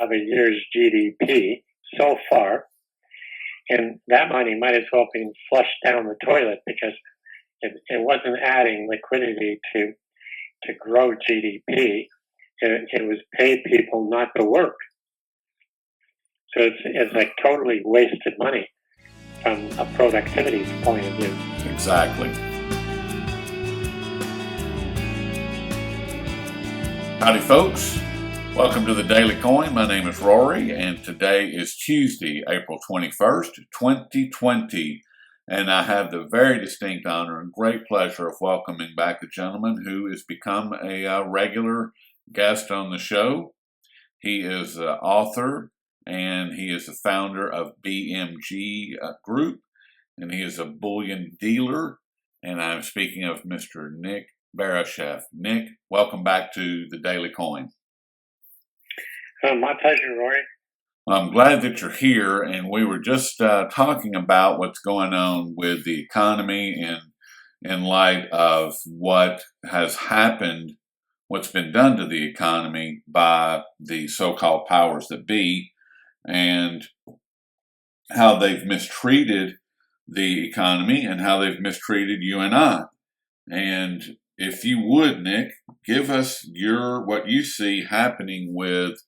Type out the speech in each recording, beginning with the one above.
of a year's GDP so far, and that money might as well be flushed down the toilet because it wasn't adding liquidity to grow GDP. It was pay people not to work. So it's like totally wasted money from a productivity point of view. Exactly. Howdy, folks. Welcome to the Daily Coin. My name is Rory, and today is Tuesday, April 21st, 2020. And I have the very distinct honor and great pleasure of welcoming back a gentleman who has become a regular guest on the show. He is an author, and he is the founder of BMG Group, and he is a bullion dealer. And I'm speaking of Mr. Nick Barisheff. Nick, welcome back to the Daily Coin. My pleasure, Rory. I'm glad that you're here, and we were just talking about what's going on with the economy in light of what has happened, what's been done to the economy by the so-called powers that be, and how they've mistreated the economy and how they've mistreated you and I. And if you would, Nick, give us what you see happening with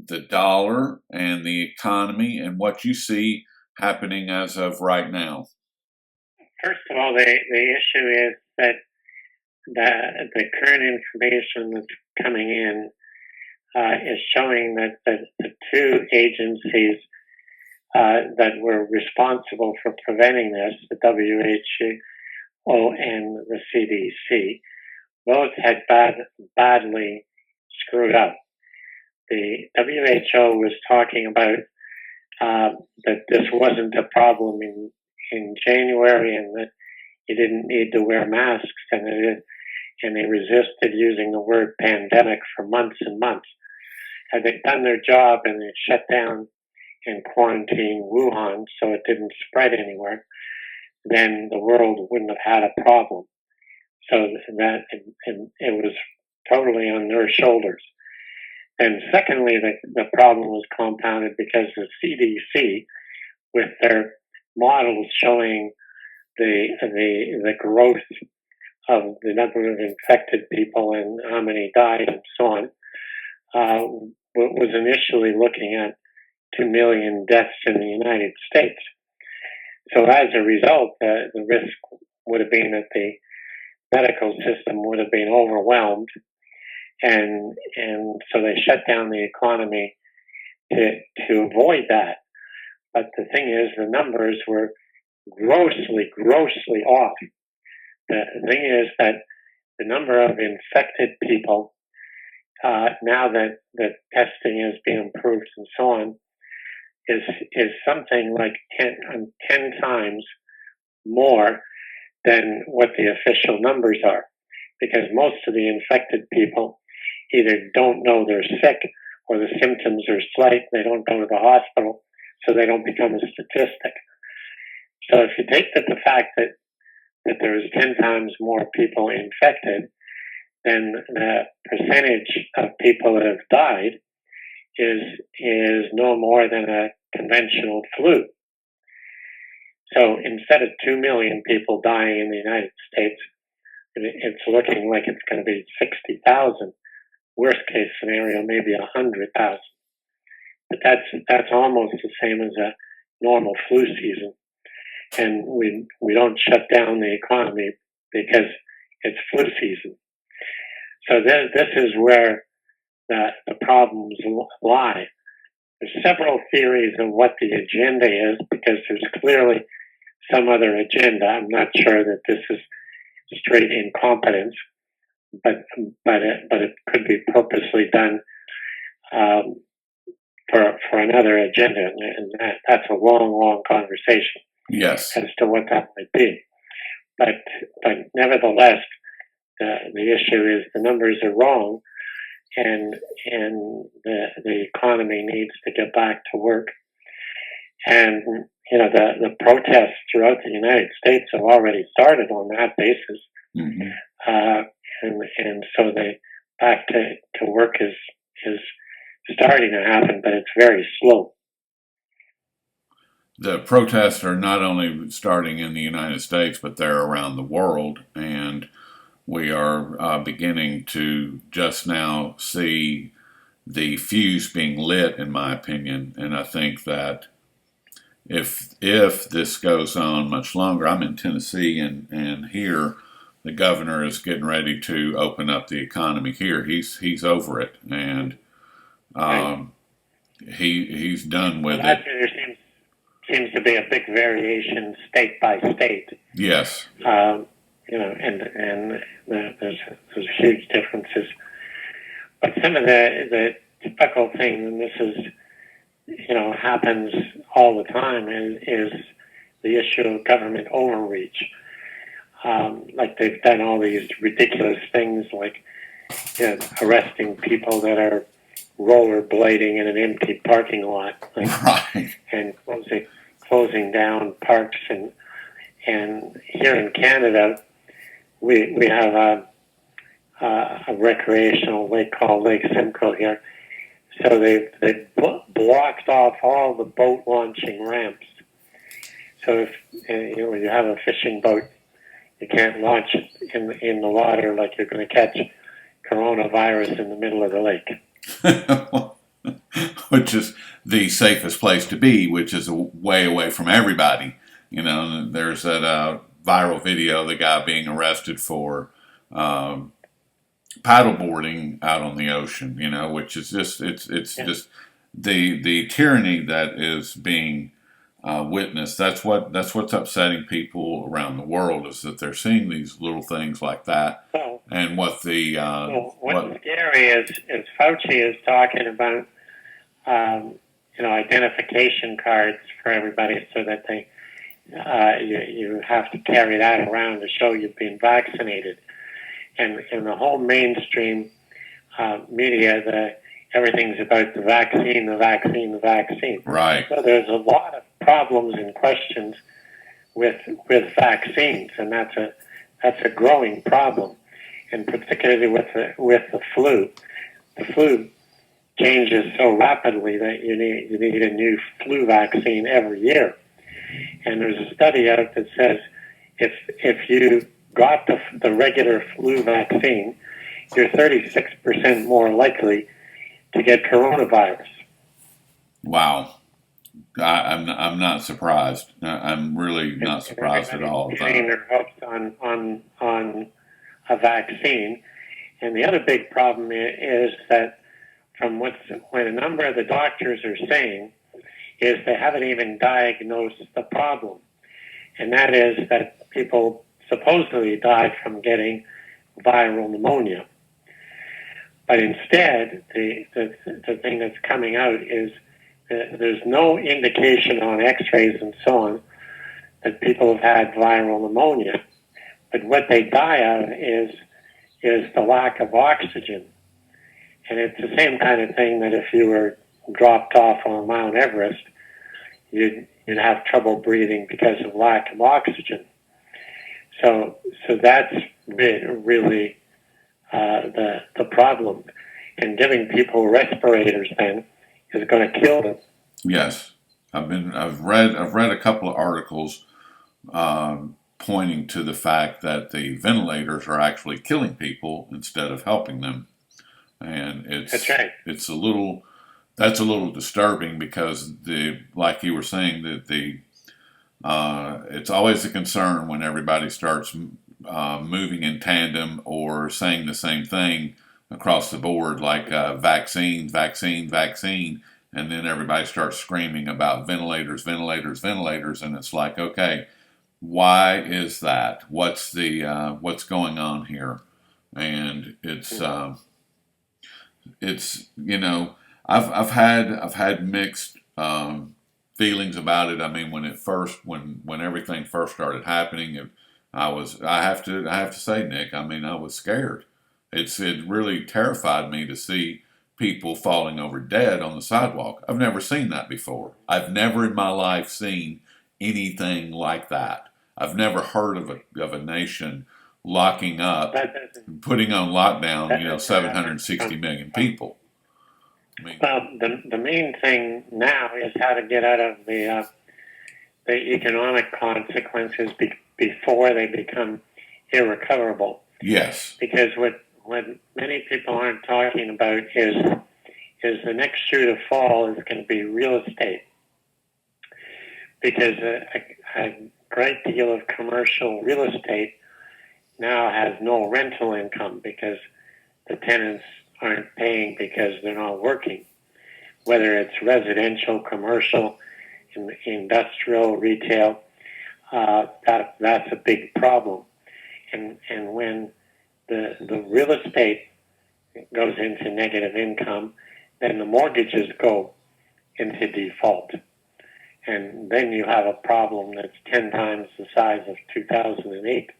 the dollar and the economy and what you see happening as of right now. First of all, the issue is that the current information that's coming in is showing that the two agencies that were responsible for preventing this, the WHO and the CDC, both had badly screwed up. The WHO was talking about that this wasn't a problem in January and that you didn't need to wear masks, and they resisted using the word pandemic for months and months. Had they done their job and they shut down and quarantined Wuhan so it didn't spread anywhere, then the world wouldn't have had a problem. So that it was totally on their shoulders. And secondly, the problem was compounded because the CDC, with their models showing the growth of the number of infected people and how many died and so on, was initially looking at 2 million deaths in the United States. So as a result, the risk would have been that the medical system would have been overwhelmed. And so they shut down the economy to avoid that. But the thing is, the numbers were grossly off. The thing is that the number of infected people, now that testing has been improved and so on, is something like 10 times more than what the official numbers are. Because most of the infected people either don't know they're sick or the symptoms are slight, they don't go to the hospital, so they don't become a statistic. So if you take the fact that there's 10 times more people infected, then the percentage of people that have died is no more than a conventional flu. So instead of 2 million people dying in the United States, it's looking like it's going to be 60,000. Worst case scenario, maybe 100,000. But that's almost the same as a normal flu season. And we don't shut down the economy because it's flu season. So this is where the problems lie. There's several theories of what the agenda is, because there's clearly some other agenda. I'm not sure that this is straight incompetence, but it could be purposely done for another agenda, and that's a long conversation. Yes, as to what that might be. But nevertheless, the issue is the numbers are wrong, and the economy needs to get back to work. And the protests throughout the United States have already started on that basis. Mm-hmm. And so the back to work is starting to happen, but it's very slow. The protests are not only starting in the United States, but they're around the world, and we are beginning to just now see the fuse being lit, in my opinion. And I think that if this goes on much longer, I'm in Tennessee, and here the governor is getting ready to open up the economy here. He's over it, and Right. he's done with Well, it. there seems to be a big variation state by state. Yes. And there's huge differences. But some of the typical thing, and this is happens all the time, is the issue of government overreach. Like they've done all these ridiculous things, like arresting people that are rollerblading in an empty parking lot, Right. and closing down parks. And here in Canada, we have a recreational lake called Lake Simcoe here. So they blocked off all the boat launching ramps. So if when you have a fishing boat, you can't launch it in the water like you're going to catch coronavirus in the middle of the lake. Which is the safest place to be, which is way away from everybody. There's that viral video, the guy being arrested for paddleboarding out on the ocean, which is just just the tyranny that is being witnessed. That's what's upsetting people around the world, is that they're seeing these little things like that. So, and what's scary is Fauci is talking about identification cards for everybody, so that you have to carry that around to show you've been vaccinated. And the whole mainstream media, everything's about the vaccine, the vaccine, the vaccine. Right. So there's a lot of problems and questions with vaccines, and that's a growing problem, and particularly with the flu. The flu changes so rapidly that you need a new flu vaccine every year. And there's a study out that says if you got the regular flu vaccine, you're 36% more likely to get coronavirus. Wow. I'm not surprised. I'm really not surprised at all. Getting their hopes on a vaccine. And the other big problem is that from what a number of the doctors are saying is they haven't even diagnosed the problem. And that is that people supposedly died from getting viral pneumonia. But instead, the thing that's coming out is that there's no indication on x-rays and so on that people have had viral pneumonia. But what they die of is the lack of oxygen. And it's the same kind of thing that if you were dropped off on Mount Everest, you'd have trouble breathing because of lack of oxygen. So that's really the problem. And giving people respirators then is going to kill them. Yes, I've read a couple of articles pointing to the fact that the ventilators are actually killing people instead of helping them, and that's right. That's a little disturbing, because like you were saying, that it's always a concern when everybody starts moving in tandem or saying the same thing across the board, like vaccine, vaccine, vaccine, and then everybody starts screaming about ventilators, ventilators, ventilators, and it's like, okay, why is that? What's going on here? And it's I've had mixed feelings about it. I mean, when everything first started happening, I have to say, Nick, I mean, I was scared. It really terrified me to see people falling over dead on the sidewalk. I've never seen that before. I've never in my life seen anything like that. I've never heard of a nation locking up, putting on lockdown, 760 million people. I mean, well, the main thing now is how to get out of the economic consequences before they become irrecoverable. yes, Because what many people aren't talking about is the next shoe to fall is going to be real estate, because a great deal of commercial real estate now has no rental income because the tenants aren't paying because they're not working. Whether it's residential, commercial, industrial, retail, that's a big problem. And when the real estate goes into negative income, then the mortgages go into default. And then you have a problem that's 10 times the size of 2008.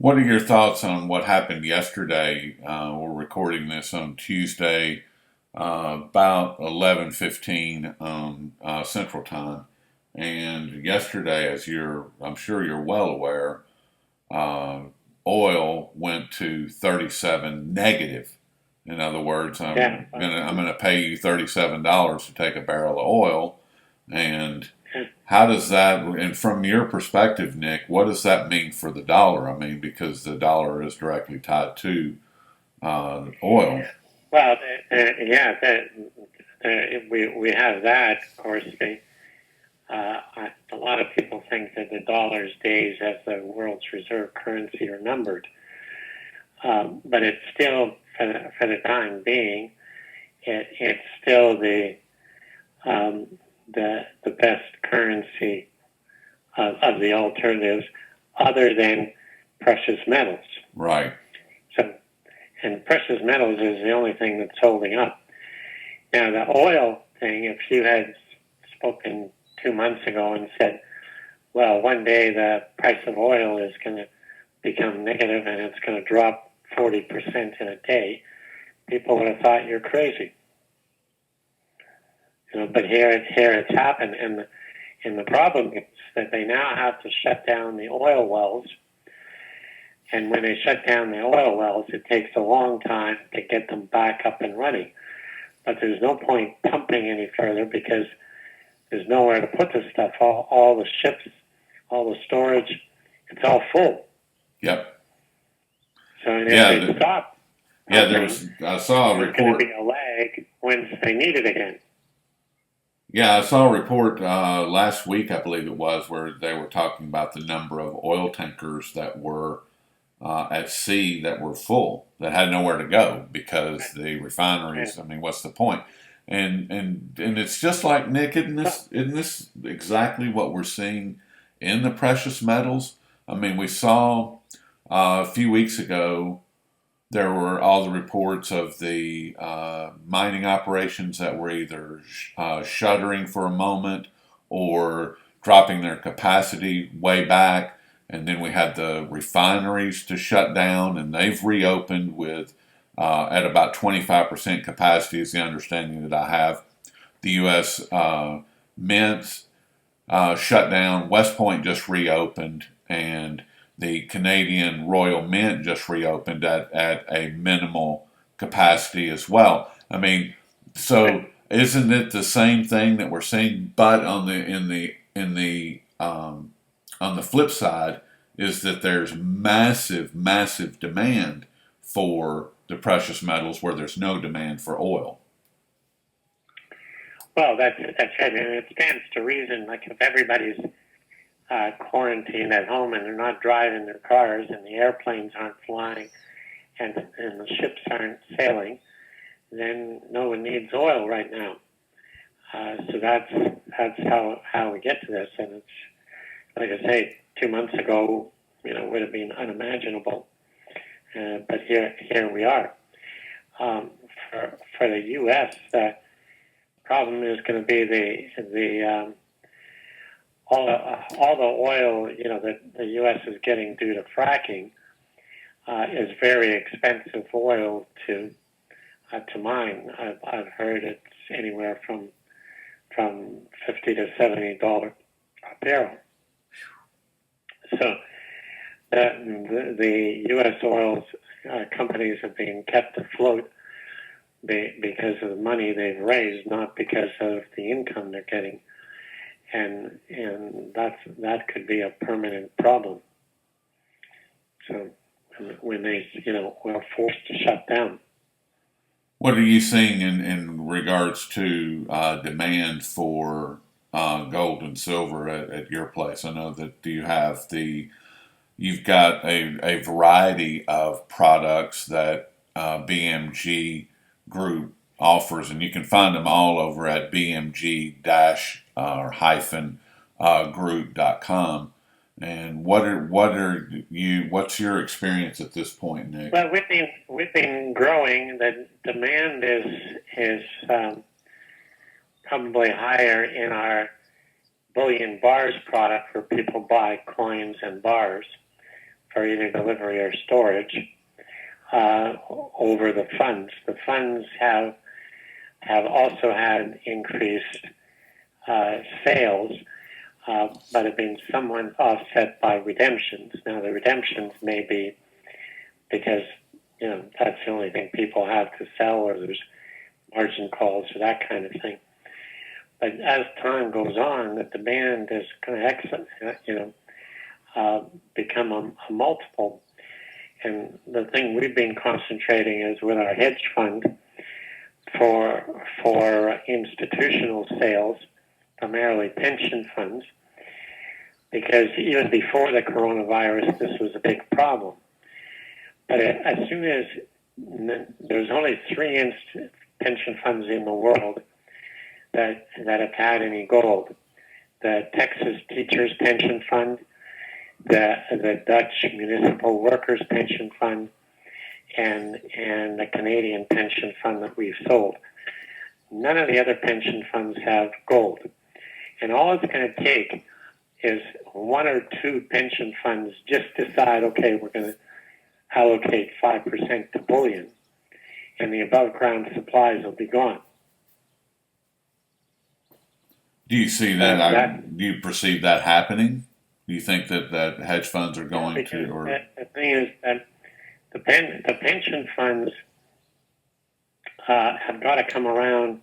what are your thoughts on what happened yesterday? We're recording this on Tuesday, about 11:15 Central Time, and yesterday, I'm sure you're well aware, uh, oil went to 37 negative. In other words, Yeah. I'm gonna pay you $37 to take a barrel of oil, and how does that, and from your perspective, Nick, what does that mean for the dollar? I mean, because the dollar is directly tied to oil. Well, yeah, we have that. Of course, a lot of people think that the dollar's days as the world's reserve currency are numbered, but it's still, for the time being, it's still the best currency of the alternatives, other than precious metals. Right. So, and precious metals is the only thing that's holding up. Now, the oil thing, if you had spoken 2 months ago and said, well, one day the price of oil is going to become negative and it's going to drop 40% in a day, people would have thought you're crazy. But here it's happened, and the problem is that they now have to shut down the oil wells. And when they shut down the oil wells, it takes a long time to get them back up and running. But there's no point pumping any further because there's nowhere to put the stuff. All the ships, all the storage, it's all full. Yep. So if they stop, I saw a there's going to report. be a lag once they need it again. Yeah, I saw a report last week, I believe it was, where they were talking about the number of oil tankers that were at sea that were full, that had nowhere to go because the refineries. I mean, what's the point? And it's just like, Nick, isn't this exactly what we're seeing in the precious metals? I mean, we saw a few weeks ago there were all the reports of the mining operations that were either shuttering for a moment or dropping their capacity way back. And then we had the refineries to shut down, and they've reopened with at about 25% capacity, is the understanding that I have. The U.S. Mints shut down. West Point just reopened, and the Canadian Royal Mint just reopened at a minimal capacity as well. I mean, so isn't it the same thing that we're seeing? But on the flip side is that there's massive demand for the precious metals where there's no demand for oil. Well, that's it, and it stands to reason. Like if everybody's quarantined at home and they're not driving their cars and the airplanes aren't flying and the ships aren't sailing, then no one needs oil right now. So that's how we get to this, and it's like I say, 2 months ago, would have been unimaginable, but here we are. For the U.S., the problem is going to be the all the oil that the U.S. is getting due to fracking is very expensive oil to mine. I've heard it's anywhere from $50 to $70 a barrel. So the U.S. oil companies are being kept afloat because of the money they've raised, not because of the income they're getting, and that could be a permanent problem. So when they were forced to shut down. What are you seeing in regards to demand for gold and silver at your place? I know that you've got a variety of products that BMG Group offers, and you can find them all over at bmg-group.com. And what's your experience at this point, Nick? Well, we've been growing. The demand is probably higher in our bullion bars product, where people buy coins and bars for either delivery or storage, over the funds. The funds have also had increased sales, but have been somewhat offset by redemptions. Now, the redemptions may be because that's the only thing people have to sell, or there's margin calls or that kind of thing. But as time goes on, the demand is going to become a multiple. And the thing we've been concentrating is with our hedge fund for institutional sales, primarily pension funds, because even before the coronavirus, this was a big problem. But as soon as there's only 3 pension funds in the world that have had any gold: the Texas Teachers Pension Fund, the Dutch Municipal Workers Pension Fund, and the Canadian pension fund that we've sold. None of the other pension funds have gold. And all it's going to take is 1 or 2 pension funds just decide, okay, we're going to allocate 5% to bullion, and the above-ground supplies will be gone. Do you see that? Do you perceive that happening? Do you think that hedge funds are going to? Or the thing is that the pension funds have got to come around.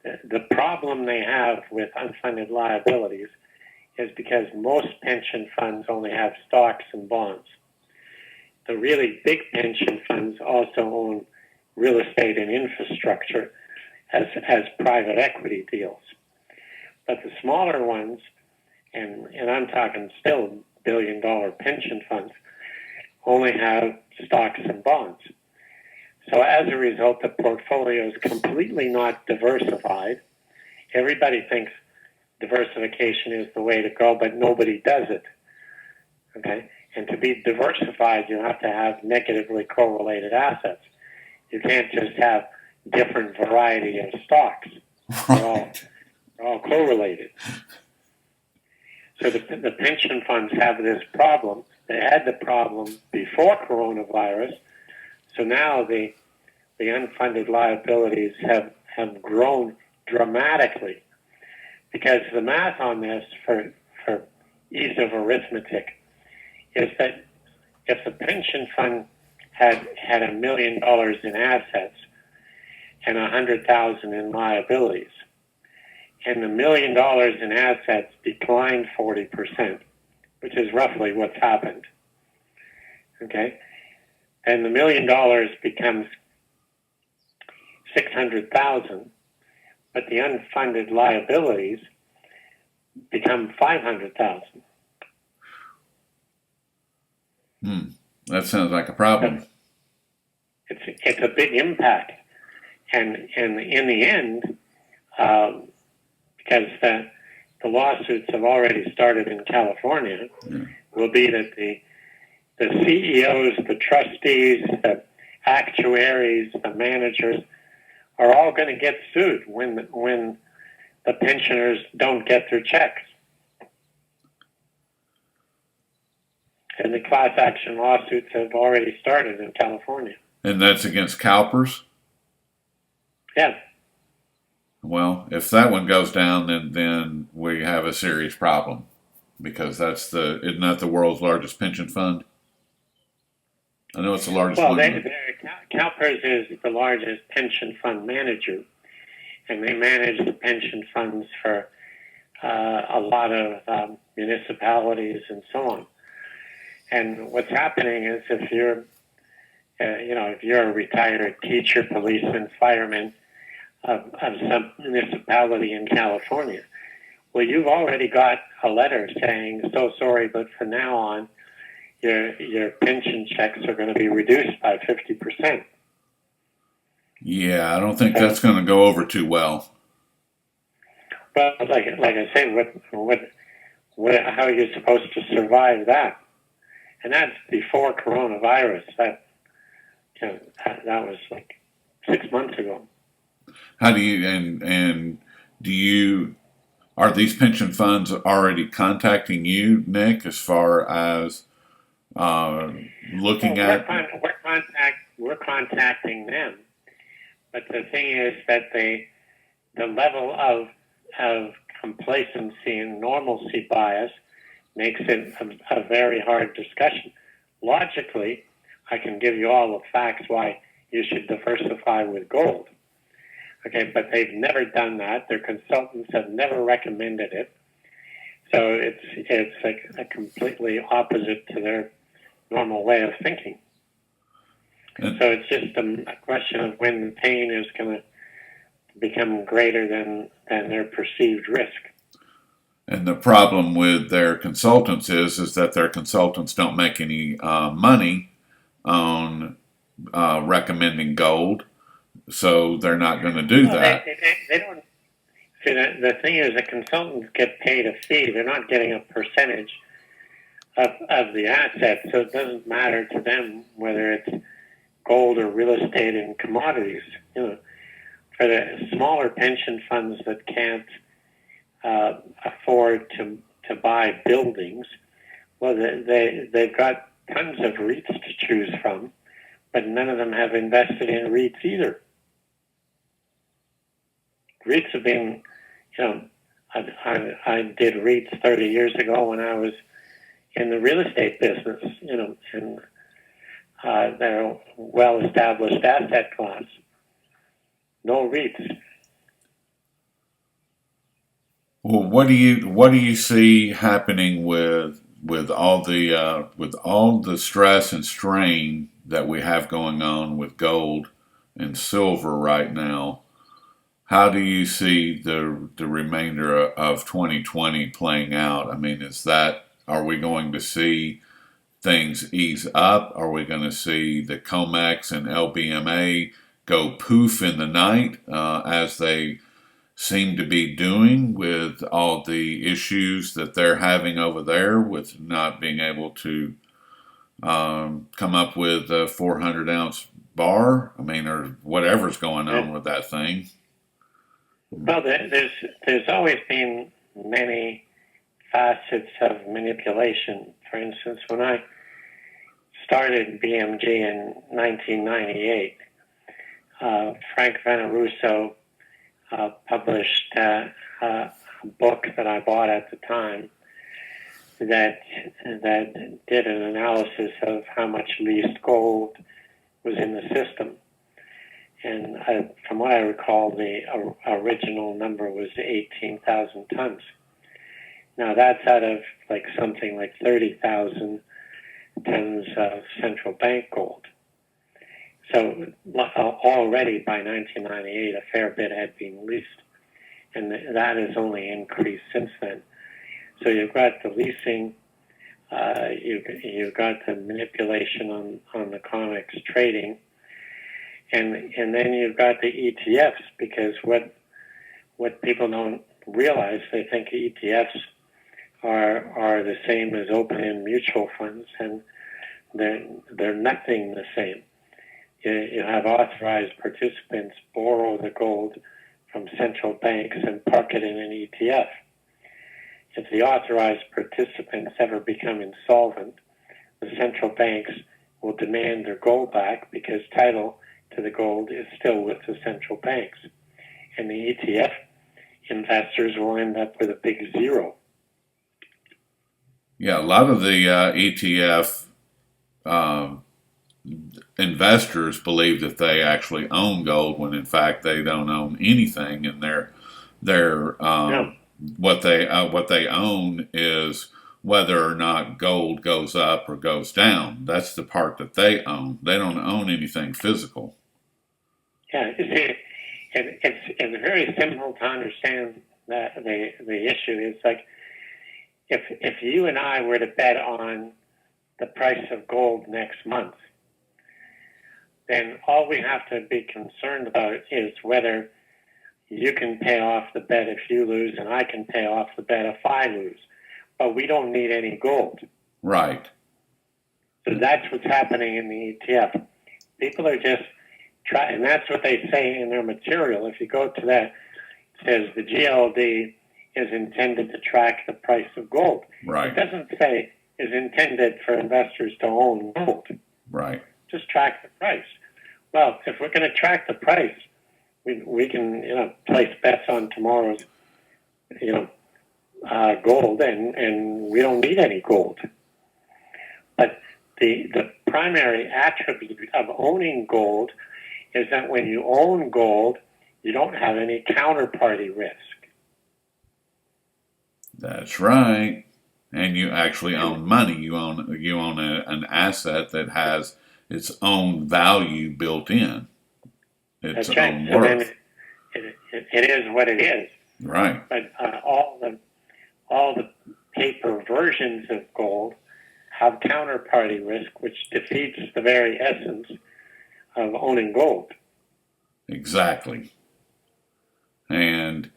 The problem they have with unfunded liabilities is because most pension funds only have stocks and bonds. The really big pension funds also own real estate and infrastructure as private equity deals. But the smaller ones, and I'm talking still billion-dollar pension funds, only have stocks and bonds. So as a result, the portfolio is completely not diversified. Everybody thinks diversification is the way to go, but nobody does it. Okay? And to be diversified, you have to have negatively correlated assets. You can't just have different variety of stocks. right. They're all correlated. So the pension funds have this problem. They had the problem before coronavirus. So now the unfunded liabilities have grown dramatically, because the math on this, for ease of arithmetic, is that if the pension fund had $1 million in assets and $100,000 in liabilities, and the $1 million in assets declined 40%, which is roughly what's happened, okay, and the $1 million becomes $600,000, but the unfunded liabilities become $500,000. That sounds like a problem. It's a big impact, and in the end, because the lawsuits have already started in California, will be that the CEOs, the trustees, the actuaries, the managers are all going to get sued when the pensioners don't get their checks. And the class action lawsuits have already started in California. And that's against CalPERS? Yeah. Well, if that one goes down, then we have a serious problem, because isn't that the world's largest pension fund? I know it's the largest one. Well, CalPERS is the largest pension fund manager, and they manage the pension funds for a lot of municipalities and so on. And what's happening is if you're a retired teacher, policeman, fireman of some municipality in California, well, you've already got a letter saying, so sorry, but from now on, your pension checks are going to be reduced by 50%. Yeah, I don't think that's going to go over too well. But like I say, how are you supposed to survive that? And that's before coronavirus. That was like 6 months ago. How do you and do you are these pension funds already contacting you, Nick, as far as looking at? We're contacting them, but the thing is that the level of complacency and normalcy bias makes it a very hard discussion. Logically, I can give you all the facts why you should diversify with gold. Okay, but they've never done that. Their consultants have never recommended it. So it's like a completely opposite to their normal way of thinking. So it's just a question of when the pain is going to become greater than their perceived risk. And the problem with their consultants is that their consultants don't make any money on recommending gold, so they're not going to do that. They don't. See, the thing is, the consultants get paid a fee. They're not getting a percentage of the asset, so it doesn't matter to them whether it's gold or real estate and commodities. For the smaller pension funds that can't afford to buy buildings, well, they've got tons of REITs to choose from, but none of them have invested in REITs either. REITs have been, I did REITs 30 years ago when I was in the real estate business, and they're a well-established asset class. No REITs. Well, what do you see happening with all the stress and strain that we have going on with gold and silver right now? How do you see the remainder of 2020 playing out? I mean, are we going to see things ease up? Are we going to see the COMEX and LBMA go poof in the night as they seem to be doing with all the issues that they're having over there with not being able to come up with a 400-ounce bar? I mean, or whatever's going on with that thing. Well, there's always been many facets of manipulation. For instance, when I started BMG in 1998, Frank Venerusso published a book that I bought at the time that did an analysis of how much leased gold was in the system. And from what I recall, the original number was 18,000 tons. Now that's out of something like 30,000 tons of central bank gold. So already by 1998, a fair bit had been leased, and that has only increased since then. So you've got the leasing, you've got the manipulation on the COMEX trading, and then you've got the ETFs, because what people don't realize, they think ETFs are the same as open-end mutual funds, and they're nothing the same. You have authorized participants borrow the gold from central banks and park it in an ETF. If the authorized participants ever become insolvent, the central banks will demand their gold back because title to the gold is still with the central banks. And the ETF investors will end up with a big zero. Yeah, a lot of the ETF investors believe that they actually own gold when in fact they don't own anything, and they're No. what they own is whether or not gold goes up or goes down. That's the part that they own. They don't own anything physical. Yeah, you see, it's very simple to understand that the issue is like if you and I were to bet on the price of gold next month, then all we have to be concerned about is whether you can pay off the bet if you lose, and I can pay off the bet if I lose. But we don't need any gold. Right. So that's what's happening in the ETF. People are just trying, and that's what they say in their material. If you go to that, it says the GLD is intended to track the price of gold. Right. It doesn't say is intended for investors to own gold. Right. Just track the price. Well, if we're going to track the price, we can place bets on tomorrow's gold, and we don't need any gold. But the primary attribute of owning gold is that when you own gold, you don't have any counterparty risk. That's right. And you actually own money. You own an asset that has its own value built in. Its That's right. own So worth. then it is what it is. Right. But all the paper versions of gold have counterparty risk, which defeats the very essence of owning gold. Exactly. And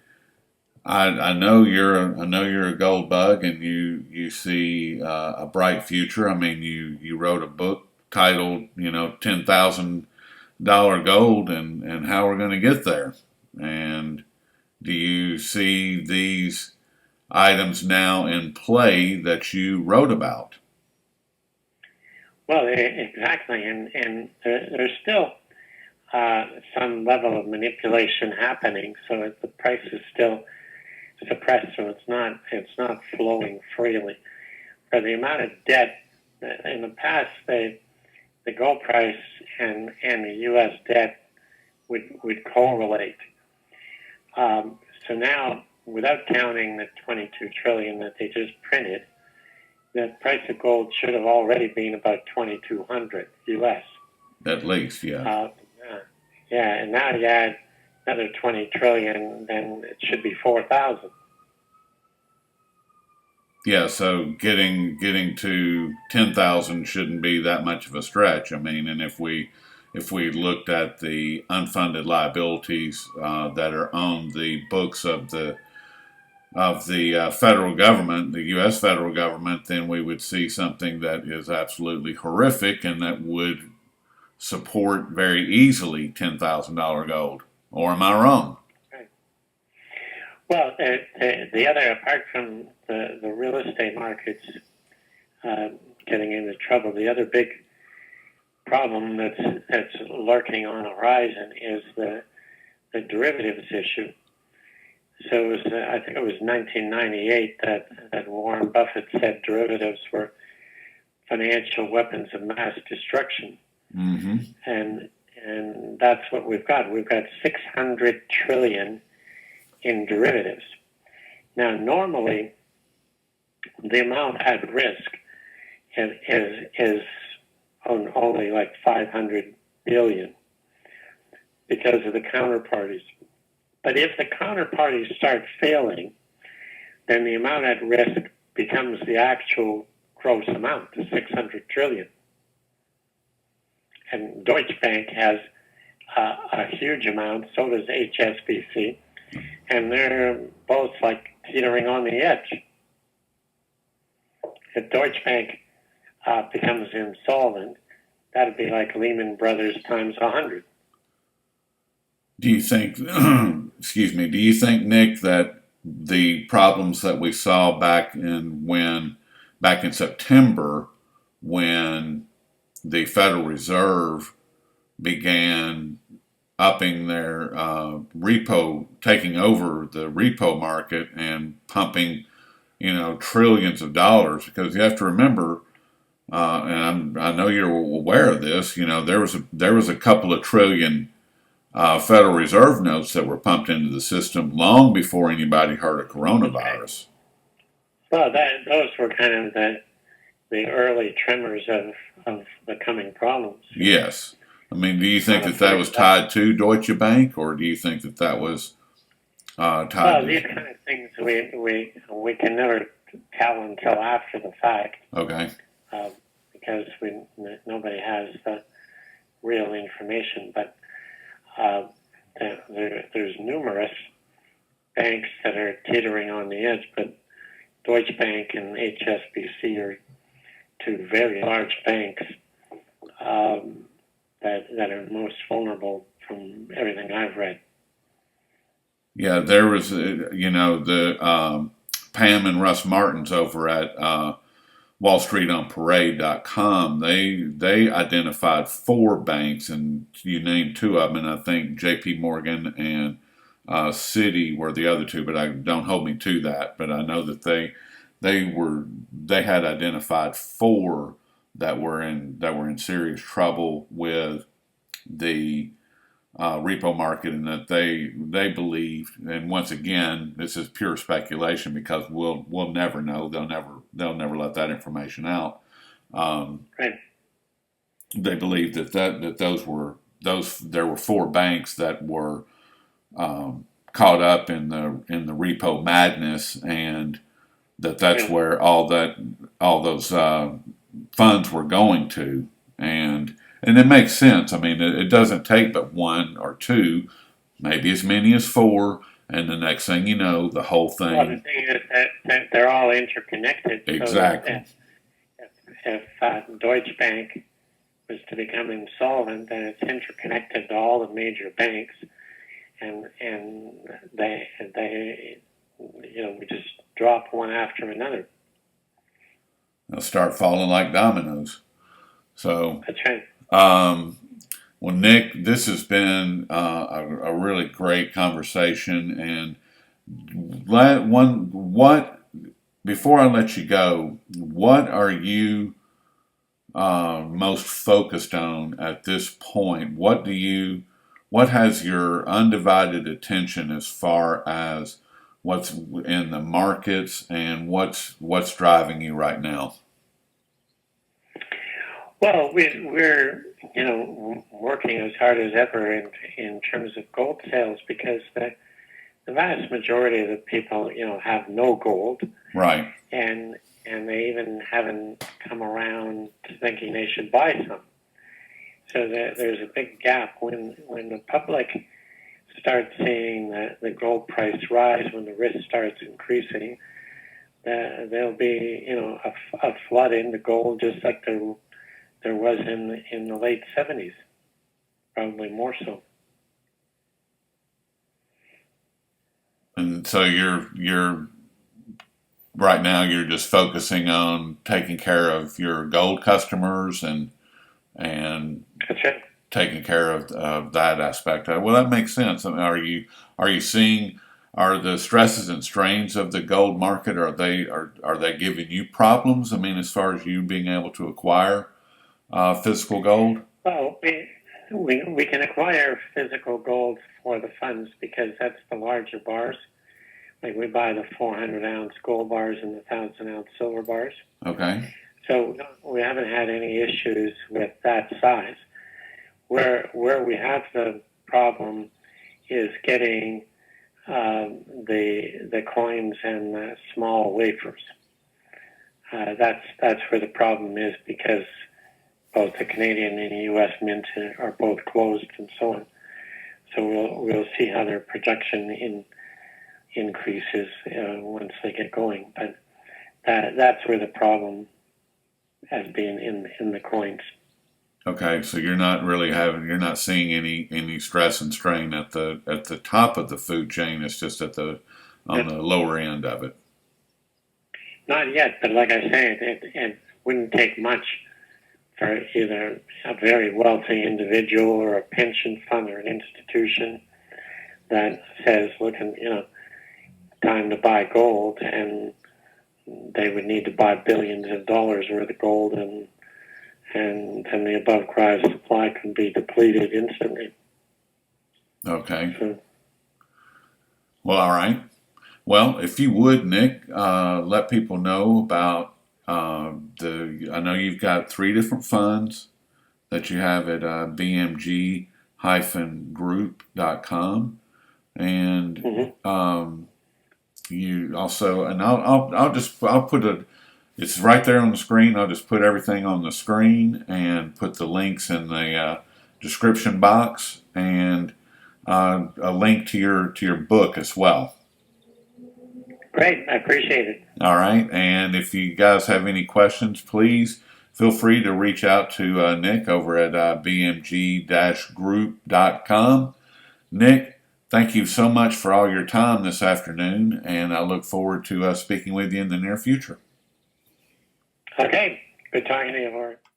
I know you're a gold bug, and you see a bright future. I mean, you wrote a book titled $10,000 gold and how we're going to get there. And do you see these items now in play that you wrote about? Well, exactly, and there's still some level of manipulation happening, so the price is still suppressed, so it's not flowing freely. For the amount of debt in the past, the gold price and the U.S. debt would correlate. So now, without counting the $22 trillion that they just printed, the price of gold should have already been about $2,200 U.S. At least, yeah. Yeah, and now you add another $20 trillion, then it should be 4,000. Yeah, so getting to 10,000 shouldn't be that much of a stretch. I mean, and if we looked at the unfunded liabilities that are on the books of the federal government, the U.S. federal government, then we would see something that is absolutely horrific and that would support very easily $10,000 gold. Or am I wrong? Right. Well, the other, apart from the real estate markets getting into trouble, the other big problem that's lurking on the horizon is the derivatives issue. So I think it was 1998 that Warren Buffett said derivatives were financial weapons of mass destruction. Mm-hmm. And that's what we've got. We've got $600 trillion in derivatives. Now, normally, the amount at risk is only like $500 billion because of the counterparties. But if the counterparties start failing, then the amount at risk becomes the actual gross amount, the $600 trillion. And Deutsche Bank has a huge amount, so does HSBC, and they're both like teetering on the edge. If Deutsche Bank becomes insolvent, that'd be like Lehman Brothers times 100. Do you think, excuse me, do you think, Nick, that the problems that we saw back in September when the Federal Reserve began upping their taking over the repo market and pumping, trillions of dollars, because you have to remember and I know you're aware of this. There was a couple of trillion Federal Reserve notes that were pumped into the system long before anybody heard of coronavirus. Well, those were kind of the early tremors of the coming problems. Yes. I mean, do you think that was tied to Deutsche Bank, or do you think that was tied Well, these kind of things we can never tell until after the fact. Okay. Because nobody has the real information. But there's numerous banks that are teetering on the edge, but Deutsche Bank and HSBC are two very large banks that are most vulnerable from everything I've read. Yeah, there was, the Pam and Russ Martins over at WallStreetOnParade.com. They identified 4 banks, and you named 2 of them, and I think J.P. Morgan and Citi were the other 2, but I don't hold me to that. But I know that they had identified 4 that were in serious trouble with the repo market, and that they believe, and once again, this is pure speculation because we'll never know. They'll never let that information out. Right. They believe that there were 4 banks that were caught up in the repo madness, and that's where all those funds were going to, and it makes sense. I mean, it doesn't take but 1 or 2, maybe as many as 4, and the next thing you know, the whole thing. Well, the thing is that they're all interconnected. Exactly. So if Deutsche Bank was to become insolvent, then it's interconnected to all the major banks, and they we just drop one after another. They'll start falling like dominoes. So that's right. Well, Nick, this has been a really great conversation, and before I let you go, what are you most focused on at this point? What has your undivided attention as far as what's in the markets and what's driving you right now? Well, we're working as hard as ever in terms of gold sales, because the vast majority of the people have no gold, right, and they even haven't come around to thinking they should buy some. So there's a big gap when the public starts seeing the gold price rise, when the risk starts increasing. There'll be a flood into gold, just like there was in the late 70s, probably more so. And so you're right now you're just focusing on taking care of your gold customers and That's right. Taking care of that aspect. Well, that makes sense. I mean, are you seeing, are the stresses and strains of the gold market, are they giving you problems? I mean, as far as you being able to acquire physical gold? Well, we can acquire physical gold for the funds because that's the larger bars. Like we buy the 400-ounce gold bars and the 1,000-ounce silver bars. Okay. So we haven't had any issues with that size. Where we have the problem is getting the coins and the small wafers. That's where the problem is, because both the Canadian and the U.S. mints are both closed and so on. So we'll see how their production increases once they get going. But that's where the problem has been in the coins. Okay, so you're not seeing any stress and strain at the top of the food chain. It's just on the lower end of it. Not yet, but like I say, it wouldn't take much for either a very wealthy individual or a pension fund or an institution that says, look, time to buy gold, and they would need to buy billions of dollars worth of gold, and and the above price supply can be depleted instantly. Okay. So, Well, all right. Well, if you would, Nick, let people know about I know you've got 3 different funds that you have at bmg-group.com, and you also, and I'll put it's right there on the screen. I'll just put everything on the screen and put the links in the description box, and a link to your book as well. great, I appreciate it. All right, and if you guys have any questions, please feel free to reach out to Nick over at bmg-group.com. Nick, thank you so much for all your time this afternoon, and I look forward to speaking with you in the near future. Okay, good talking to you, Lauren.